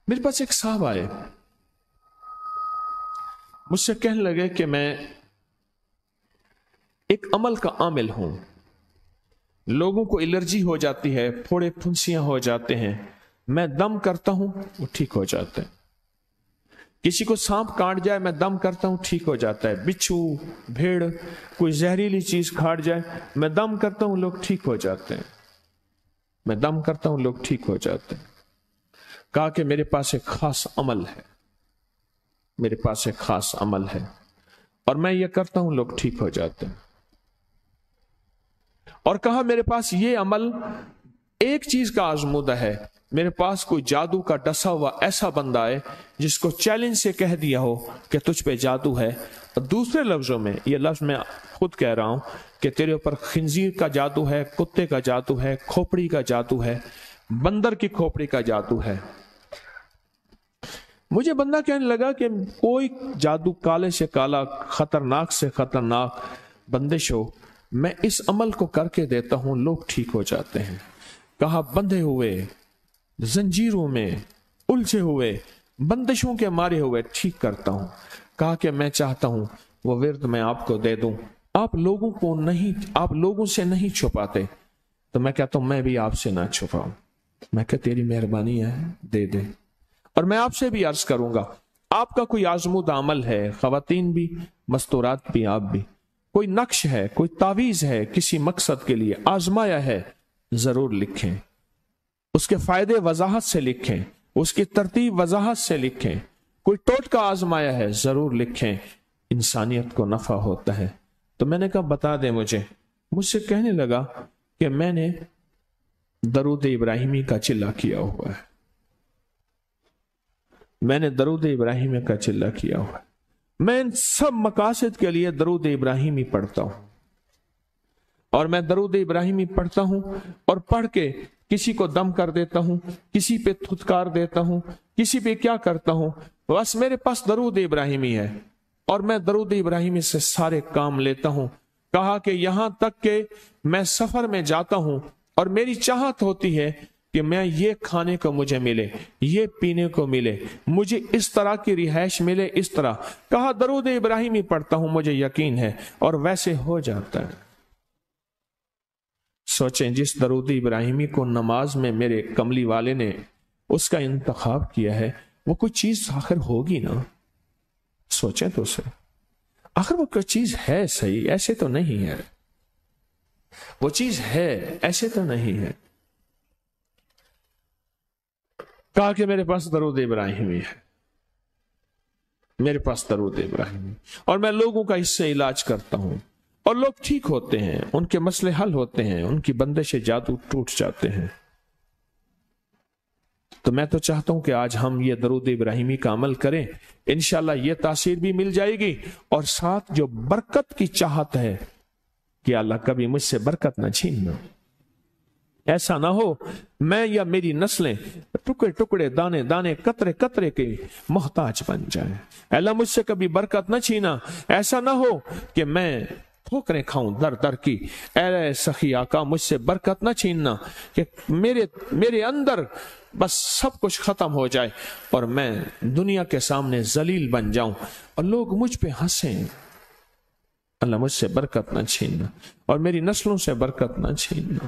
میرے پاس ایک صاحب آئے، مجھ سے کہنے لگے کہ میں ایک عمل کا عامل ہوں، لوگوں کو الرجی ہو جاتی ہے، پھوڑے پھنسیاں ہو جاتے ہیں، میں دم کرتا ہوں وہ ٹھیک ہو جاتے ہیں، کسی کو سانپ کاٹ جائے میں دم کرتا ہوں ٹھیک ہو جاتا ہے، بچھو بھیڑ کوئی زہریلی چیز کھاٹ جائے میں دم کرتا ہوں لوگ ٹھیک ہو جاتے ہیں، میں دم کرتا ہوں لوگ ٹھیک ہو جاتے ہیں۔ کہا کہ میرے پاس ایک خاص عمل ہے، میرے پاس ایک خاص عمل ہے اور میں یہ کرتا ہوں لوگ ٹھیک ہو جاتے ہیں، اور کہا میرے پاس یہ عمل ایک چیز کا آزمودہ ہے، میرے پاس کوئی جادو کا ڈسا ہوا ایسا بندہ ہے جس کو چیلنج سے کہہ دیا ہو کہ تجھ پہ جادو ہے، اور دوسرے لفظوں میں یہ لفظ میں خود کہہ رہا ہوں کہ تیرے اوپر خنزیر کا جادو ہے، کتے کا جادو ہے، کھوپڑی کا جادو ہے، بندر کی کھوپڑی کا جادو ہے۔ مجھے بندہ کہنے لگا کہ کوئی جادو کالے سے کالا، خطرناک سے خطرناک بندش ہو، میں اس عمل کو کر کے دیتا ہوں لوگ ٹھیک ہو جاتے ہیں۔ کہا بندھے ہوئے، زنجیروں میں الجھے ہوئے، بندشوں کے مارے ہوئے ٹھیک کرتا ہوں۔ کہا کہ میں چاہتا ہوں وہ ورد میں آپ کو دے دوں، آپ لوگوں سے نہیں چھپاتے، تو میں کہتا ہوں میں بھی آپ سے نہ چھپاؤں، میں کہ تیری مہربانی ہے دے دے۔ اور میں آپ سے بھی عرض کروں گا، آپ کا کوئی آزمودہ عمل ہے، خواتین بھی مستورات بھی آپ بھی، کوئی نقش ہے، کوئی تعویذ ہے، کسی مقصد کے لیے آزمایا ہے، ضرور لکھیں، اس کے فائدے وضاحت سے لکھیں، اس کی ترتیب وضاحت سے لکھیں، کوئی ٹوٹکا آزمایا ہے ضرور لکھیں، انسانیت کو نفع ہوتا ہے۔ تو میں نے کہا بتا دیں مجھ سے کہنے لگا کہ میں نے درود ابراہیمی کا چلہ کیا ہوا ہے، میں نے درود ابراہیمی کا چلہ کیا ہوا ہے، میں ان سب مقاصد کے لیے درود ابراہیمی پڑھتا ہوں، اور میں درود ابراہیمی پڑھتا ہوں اور پڑھ کے کسی کو دم کر دیتا ہوں، کسی پہ تھتکار دیتا ہوں، کسی پہ کیا کرتا ہوں، بس میرے پاس درود ابراہیمی ہے اور میں درود ابراہیمی سے سارے کام لیتا ہوں۔ کہا کہ یہاں تک کہ میں سفر میں جاتا ہوں اور میری چاہت ہوتی ہے کہ میں یہ کھانے کو مجھے ملے، یہ پینے کو ملے، مجھے اس طرح کی رہائش ملے، اس طرح، کہا درود ابراہیمی پڑھتا ہوں مجھے یقین ہے اور ویسے ہو جاتا ہے۔ سوچیں جس درود ابراہیمی کو نماز میں میرے کملی والے نے اس کا انتخاب کیا ہے، وہ کوئی چیز آخر ہوگی نا، سوچیں تو اسے، آخر وہ کوئی چیز ہے صحیح، ایسے تو نہیں ہے، وہ چیز ہے ایسے تو نہیں ہے۔ کہا کہ میرے پاس درود ابراہیمی ہے، میرے پاس درود ابراہیمی، اور میں لوگوں کا اس سے علاج کرتا ہوں اور لوگ ٹھیک ہوتے ہیں، ان کے مسئلے حل ہوتے ہیں، ان کی بندش جادو ٹوٹ جاتے ہیں۔ تو میں تو چاہتا ہوں کہ آج ہم یہ درود ابراہیمی کا عمل کریں، انشاءاللہ یہ تاثیر بھی مل جائے گی، اور ساتھ جو برکت کی چاہت ہے کہ اللہ کبھی مجھ سے برکت نہ چھیننا، ایسا نہ ہو میں یا میری نسلیں ٹکڑے ٹکڑے، دانے دانے، قطرے قطرے کے محتاج بن جائیں۔ اللہ مجھ سے کبھی برکت نہ چھینا، ایسا نہ ہو کہ میں ٹھوکریں کھاؤں در در کی، اے سخی آقا مجھ سے برکت نہ چھیننا، کہ میرے اندر بس سب کچھ ختم ہو جائے اور میں دنیا کے سامنے ذلیل بن جاؤں اور لوگ مجھ پہ ہنسیں۔ اللہ مجھ سے برکت نہ چھیننا اور میری نسلوں سے برکت نہ چھیننا۔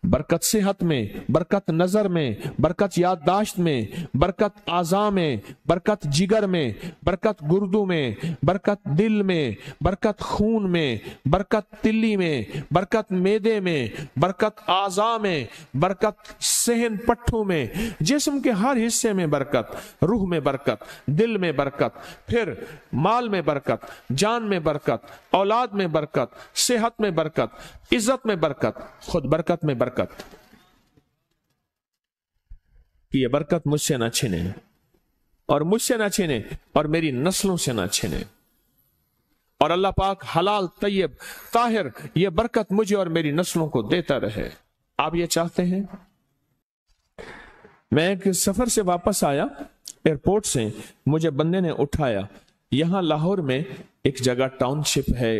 برکت صحت میں، برکت نظر میں، برکت یادداشت میں، برکت اعضاء میں، برکت جگر میں، برکت گردوں میں، برکت دل میں، برکت خون میں، برکت تلی میں، برکت معدے میں، برکت اعضاء میں، برکت صحن پٹھوں میں، جسم کے ہر حصے میں برکت، روح میں برکت، دل میں برکت، پھر مال میں برکت، جان میں برکت، اولاد میں برکت، صحت میں برکت، عزت میں برکت، خود برکت میں برکت، کہ یہ برکت مجھ سے نہ چھنے اور مجھ سے نہ چھنے اور میری نسلوں سے نہ چھنے، اور اللہ پاک حلال طیب طاہر یہ برکت مجھے اور میری نسلوں کو دیتا رہے۔ آپ یہ چاہتے ہیں؟ میں ایک سفر سے واپس آیا، ایئرپورٹ سے مجھے بندے نے اٹھایا، یہاں لاہور میں ایک جگہ ٹاؤن شپ ہے،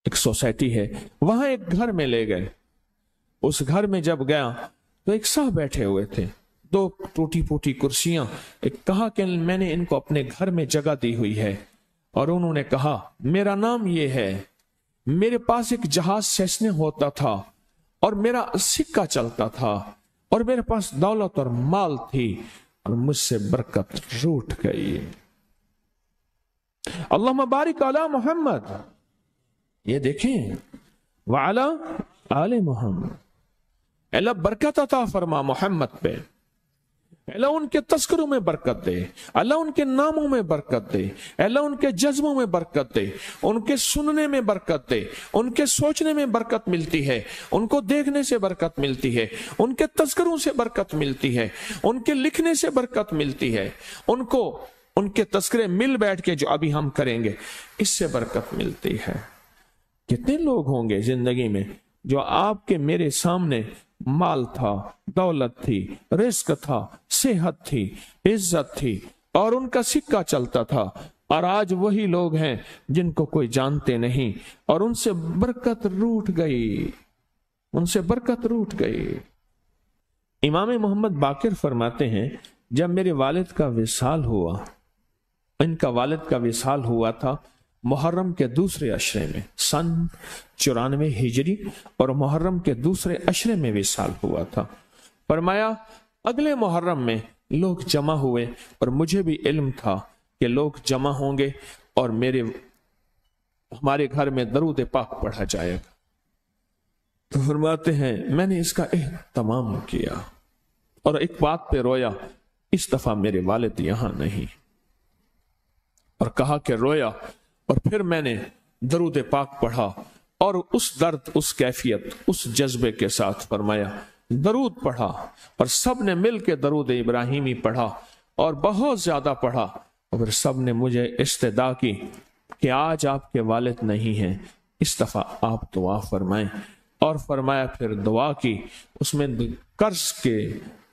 ایک سوسائٹی ہے، وہاں ایک گھر میں لے گئے۔ اس گھر میں جب گیا تو ایک साहब बैठे हुए थे, 2 टूटी फूटी कुर्सियां. एक कहा कि मैंने इनको अपने घर में जगह दी हुई है, और उन्होंने कहा मेरा नाम ये है, मेरे पास एक जहाज सेसने होता था और मेरा सिक्का चलता था और मेरे पास दौलत और माल थी और मुझसे बरकत रूठ गई. अल्लाहुम्मा बारिक अला मोहम्मद. ये देखें, वाला आले मोहम्मद. अल्लाह बरकत अता फरमा मोहम्मद पे. अल्लाह उनके तस्करों में बरकत दे, अल्लाह उनके नामों में बरकत दे, अल्लाह उनके जज्बों में बरकत दे, उनके सुनने में बरकत दे, उनके सोचने में बरकत मिलती है, उनको देखने से बरकत मिलती है, उनके तस्करों से बरकत मिलती है, उनके लिखने से बरकत मिलती है, उनको उनके तस्करे मिल बैठ के जो अभी हम करेंगे इससे बरकत मिलती है. कितने लोग होंगे जिंदगी में जो आपके मेरे सामने माल था, दौलत थी, रिस्क था, सेहत थी, इज्जत थी और उनका सिक्का चलता था, और आज वही लोग हैं जिनको कोई जानते नहीं और उनसे बरकत रूठ गई, उनसे बरकत रूठ गई. इमाम मोहम्मद बाकिर फरमाते हैं, जब मेरे वालिद का विसाल हुआ, इनका वालिद का विसाल हुआ था मुहर्रम के दूसरे अशरे में, सन 94 हिजरी, और मुहर्रम के दूसरे अशरे में विसाल हुआ था. फरमाया अगले मुहर्रम में लोग जमा हुए और मुझे भी इल्म था कि लोग जमा होंगे और हमारे घर में दरूद पाक पढ़ा जाएगा. तो फरमाते हैं मैंने इसका एहतमाम किया और एक बात पे रोया, इस दफा मेरे वालिद यहां नहीं, और कहा कि रोया, और फिर मैंने दरूद पाक पढ़ा और उस दर्द, उस कैफियत, उस जज्बे के साथ फरमाया दरूद पढ़ा, और सब ने मिल के दरूद इब्राहिमी पढ़ा और बहुत ज्यादा पढ़ा, और फिर सब ने मुझे इस्तदा की कि आज आपके वालिद नहीं हैं, इस दफा आप दुआ फरमाएं. और फरमाया फिर दुआ की. उसमें कर्ज के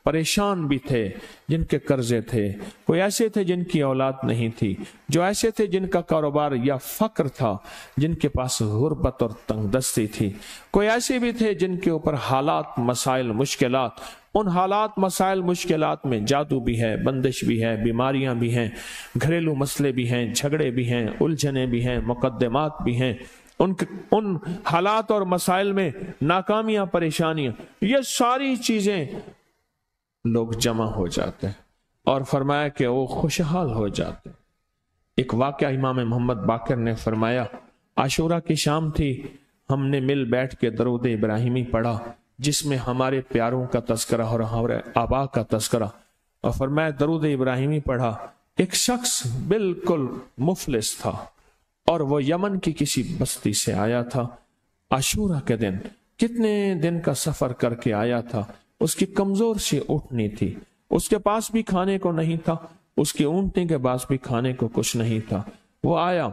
परेशान भी थे जिनके कर्जे थे, कोई ऐसे थे जिनकी औलाद नहीं थी, जो ऐसे थे जिनका कारोबार या फक्र था, जिनके पास गुर्बत और तंगदस्ती थी, कोई ऐसे भी थे जिनके ऊपर हालात, मसाइल, मुश्किलात. उन हालात, मसाइल, मुश्किलात में जादू भी है, बंदिश भी है, बीमारियां भी हैं, घरेलू मसले भी हैं, झगड़े भी हैं, उलझने भी हैं, मुकद्दमात भी हैं. उन हालात और मसाइल में नाकामियां, परेशानियां, ये सारी चीजें लोग जमा हो जाते हैं और फरमाया कि वो खुशहाल हो जाते हैं. एक वाकया इमाम मोहम्मद बाकर ने फरमाया, आशूरा की शाम थी, हमने मिल बैठ के दरूद इब्राहिमी पढ़ा जिसमें हमारे प्यारों का तस्करा और हमारे आबा का तस्करा, और फरमाया दरूद इब्राहिमी पढ़ा. एक शख्स बिल्कुल मुफलिस था और वो यमन की किसी बस्ती से आया था. आशूरा के दिन कितने दिन का सफर करके आया था, उसकी कमजोर सी ऊँटनी थी, उसके पास भी खाने को नहीं था, उसकी ऊँटनी के पास भी खाने को कुछ नहीं था. वो आया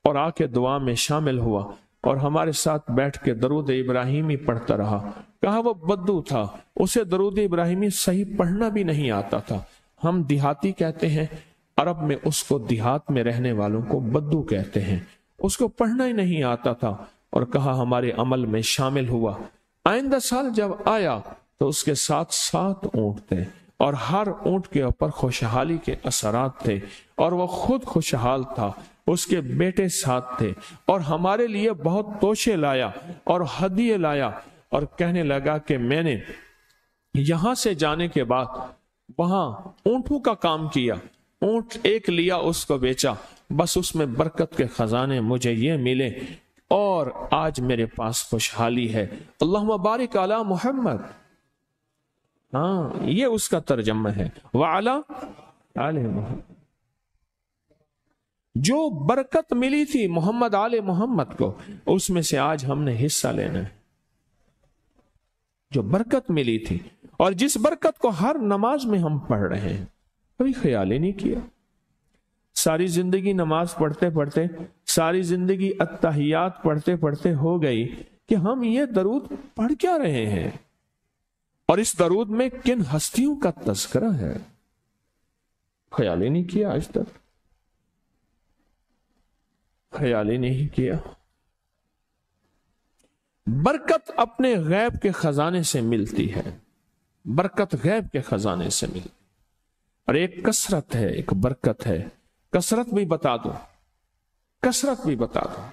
और आके दुआ में शामिल हुआ और हमारे साथ बैठ के दरूद इब्राहिमी पढ़ता रहा. कहा वो बद्दू था, उसे दरूद इब्राहिमी सही पढ़ना भी नहीं आता था. हम देहाती कहते हैं, अरब में उसको देहात में रहने वालों को बद्दू कहते हैं. उसको पढ़ना ही नहीं आता था और कहा हमारे अमल में शामिल हुआ. आइंदा साल जब आया तो उसके साथ 7 ऊंट थे और हर ऊंट के ऊपर खुशहाली के असरात थे और वो खुद खुशहाल था, उसके बेटे साथ थे और हमारे लिए बहुत तोशे लाया और हदिये लाया और कहने लगा कि मैंने यहां से जाने के बाद वहां ऊंटों का काम किया, ऊंट एक लिया, उसको बेचा, बस उसमें बरकत के खजाने मुझे ये मिले और आज मेरे पास खुशहाली है. अल्लाहुम्मा बारिक अला मोहम्मद. हाँ, ये उसका तर्जमा है, वाला आले मोहम्मद. जो बरकत मिली थी मोहम्मद आले मोहम्मद को, उसमें से आज हमने हिस्सा लेना है. जो बरकत मिली थी और जिस बरकत को हर नमाज में हम पढ़ रहे हैं, कभी ख्याल ही नहीं किया. सारी जिंदगी नमाज पढ़ते पढ़ते, सारी जिंदगी अत्तहियात पढ़ते पढ़ते हो गई कि हम ये दरूद पढ़ क्या रहे हैं और इस दरूद में किन हस्तियों का तज़किरा है. ख्याल ही नहीं किया, आज तक ख्याल ही नहीं किया. बरकत अपने गैब के खजाने से मिलती है. बरकत गैब के खजाने से मिली। और एक कसरत है, एक बरकत है। कसरत भी बता दो, कसरत भी बता दो।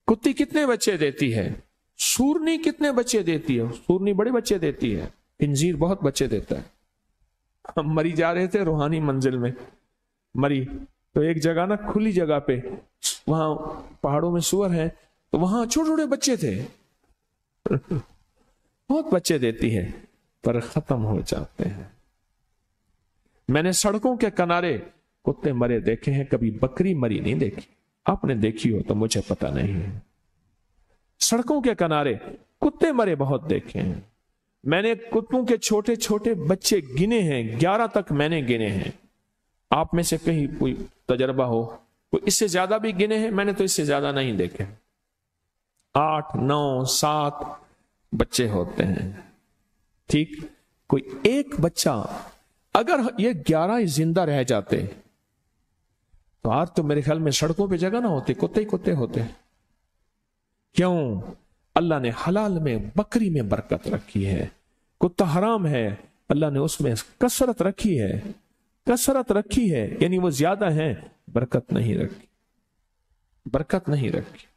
कुत्ती कितने बच्चे देती है? सूरनी कितने बच्चे देती है? सूरनी बड़े बच्चे देती है, खिंजीर बहुत बच्चे देता है। हम मरी जा रहे थे रूहानी मंजिल में, मरी तो एक जगह ना खुली जगह पे, वहां पहाड़ों में सुअर है, तो वहां छोटे छोटे बच्चे थे बहुत बच्चे देती है, पर खत्म हो जाते हैं। मैंने सड़कों के किनारे कुत्ते मरे देखे हैं, कभी बकरी मरी नहीं देखी। आपने देखी हो तो मुझे पता नहीं है। सड़कों के किनारे कुत्ते मरे बहुत देखे हैं। मैंने कुत्तों के छोटे छोटे बच्चे गिने हैं, 11 तक मैंने गिने हैं। आप में से कहीं कोई तजर्बा हो, कोई इससे ज्यादा भी गिने हैं? मैंने तो इससे ज्यादा नहीं देखे। 8, 9, 7 बच्चे होते हैं। ठीक, कोई एक बच्चा, अगर ये 11 जिंदा रह जाते तो आज तो मेरे ख्याल में सड़कों पे जगह ना होती, कुत्ते ही कुत्ते होते। क्यों? अल्लाह ने हलाल में, बकरी में बरकत रखी है। कुत्ता हराम है, अल्लाह ने उसमें कसरत रखी है, कसरत रखी है, यानी वो ज्यादा है, बरकत नहीं रखी, बरकत नहीं रखी।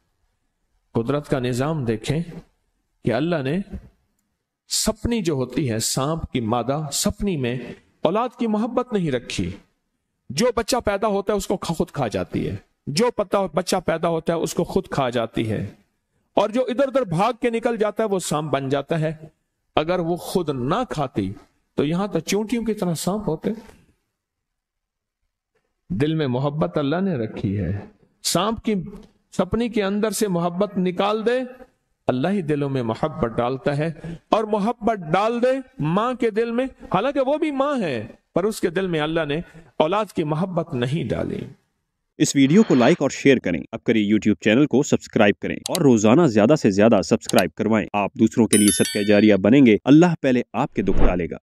कुदरत का निजाम देखें कि अल्लाह ने सपनी जो होती है, सांप की मादा सपनी में औलाद की मोहब्बत नहीं रखी। जो बच्चा पैदा होता है उसको खुद खा जाती है, जो बच्चा पैदा होता है उसको खुद खा जाती है, और जो इधर उधर भाग के निकल जाता है वो सांप बन जाता है। अगर वो खुद ना खाती तो यहां तो चींटियों की तरह सांप होते। दिल में मोहब्बत अल्लाह ने रखी है। सांप की सपनी के अंदर से मोहब्बत निकाल दे, अल्लाह ही दिलों में मोहब्बत डालता है। और मोहब्बत डाल दे मां के दिल में, हालांकि वो भी मां है, पर उसके दिल में अल्लाह ने औलाद की मोहब्बत नहीं डाली। इस वीडियो को लाइक और शेयर करें। अब करिए YouTube चैनल को सब्सक्राइब करें और रोजाना ज्यादा से ज्यादा सब्सक्राइब करवाएं। आप दूसरों के लिए सदका जारिया बनेंगे, अल्लाह पहले आपके दुख टालेगा।